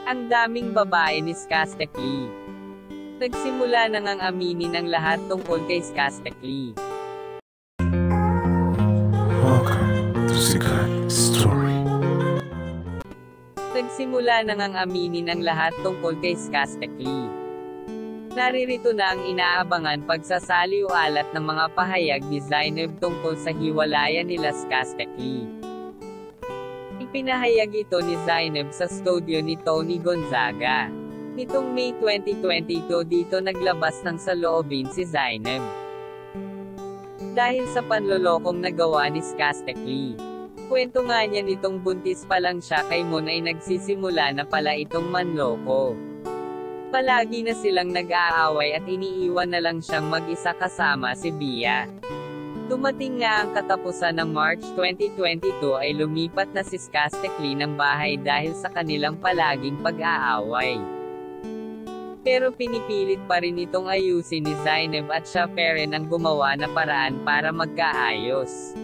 Ang daming babae ni Skastekli. Nagsimula na ngang aminin ang lahat tungkol kay Skastekli. Welcome to Sikat Story. Nagsimula na ngang aminin ang lahat tungkol kay Skastekli. Naririto na ang inaabangan pagsasaliw-alat ng mga pahayag ni Zainab tungkol sa hiwalayan nila Skastekli. Ipinahayag ito ni Zainab sa studio ni Tony Gonzaga. Nitong May 2022 dito naglabas ng saloobin si Zainab. Dahil sa panlolokong nagawa ni Skastekli. Kwento nga niya nitong buntis pa lang siya kay Moon ay nagsisimula na pala itong manloko. Palagi na silang nag-aaway at iniiwan na lang siyang mag-isa kasama si Bia. Dumating nga ang katapusan ng March 2022 ay lumipat na si Skastekli ng bahay dahil sa kanilang palaging pag-aaway. Pero pinipilit pa rin itong ayusin ni Zainab at siya pa rin ang gumawa na paraan para magkaayos.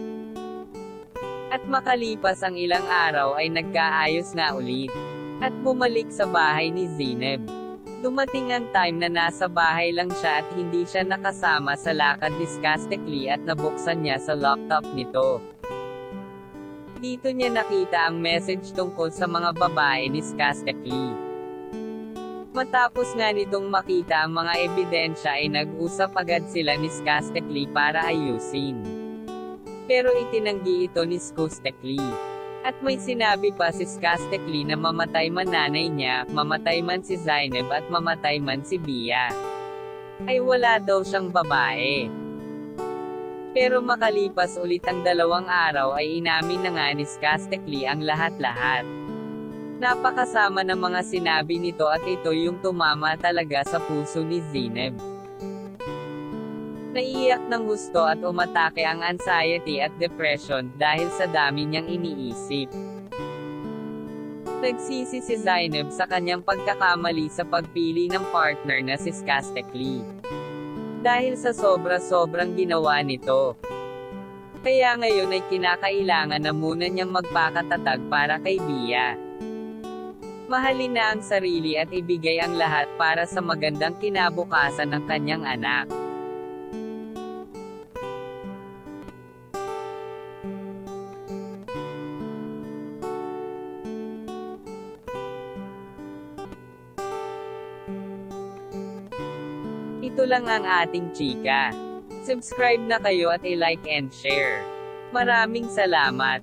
At makalipas ang ilang araw ay nagkaayos nga ulit. At bumalik sa bahay ni Zainab. Dumating ang time na nasa bahay lang siya at hindi siya nakasama sa lakad ni Skastekli at nabuksan niya sa laptop nito. Dito niya nakita ang message tungkol sa mga babae ni Skastekli. Matapos nga nitong makita ang mga ebidensya ay nag-usap agad sila ni Skastekli para ayusin. Pero itinanggi ito ni Skastekli. At may sinabi pa si Skastekli na mamatay man nanay niya, mamatay man si Zainab at mamatay man si Bia. Ay wala daw siyang babae. Pero makalipas ulit ang 2 araw ay inamin na nga ni Skastekli ang lahat-lahat. Napakasama ng mga sinabi nito at ito yung tumama talaga sa puso ni Zainab. Naiiyak ng gusto at umatake ang anxiety at depression dahil sa dami niyang iniisip. Nagsisi si Zainab sa kanyang pagkakamali sa pagpili ng partner na si Skastekli. Dahil sa sobra-sobrang ginawa nito. Kaya ngayon ay kinakailangan na muna niyang magpakatatag para kay Bia. Mahalin na ang sarili at ibigay ang lahat para sa magandang kinabukasan ng kanyang anak. Ito lang ang ating chika. Subscribe na kayo at i-like and share. Maraming salamat.